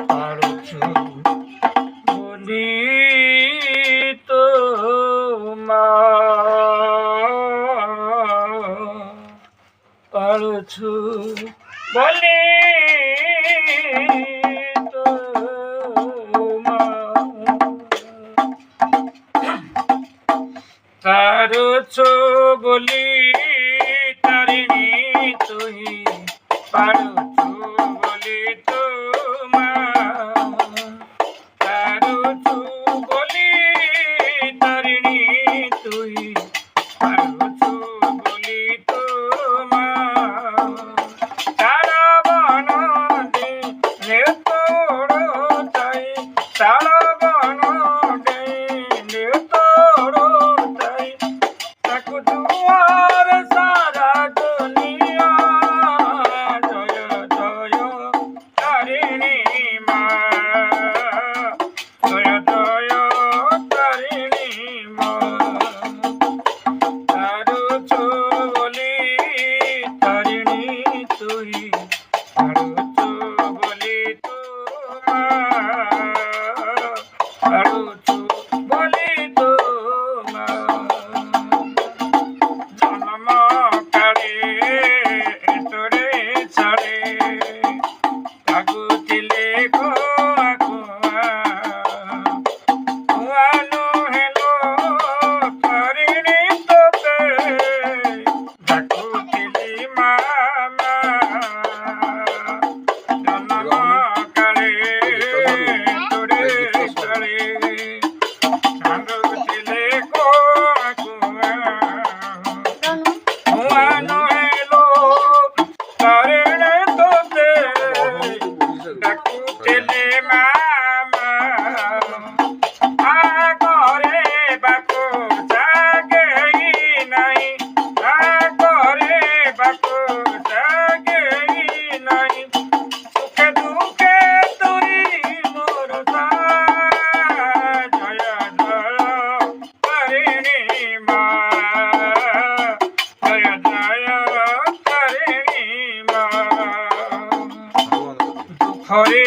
পারছো বলি তো পারছো বলি তো পারছো বলি তারিণী তুই পারছো বলি তো পারছো বলি তারিণী তুই পারছো বলি তো তারা বন দিলে তোর চাই তারা বন দিলে তোর চাই তাকু দুয়ার সারা দুনিয়া জয় জয় তারিণী মা জয় জয় তারিণী মা পারছো বলি তারিণী তুই পারছো বলি তো পারছো বলি তো জন্ম কালে তোরে ছাড়ে কাগজে খো হেলো তারিণী তোতে ডাকুছিলি মামা জন্ম কালে তোরে ছাড়ে কাগজে খো হেলো তারিণী তোতে ডাকুছিলি মামা আগরে বাকু জাগে নাই আগরে বাকু জাগে নাই সুখে দুঃখে তুই মোর জয় জয় তারিণী মা জয় জয় তারিণী মা দুঃখরে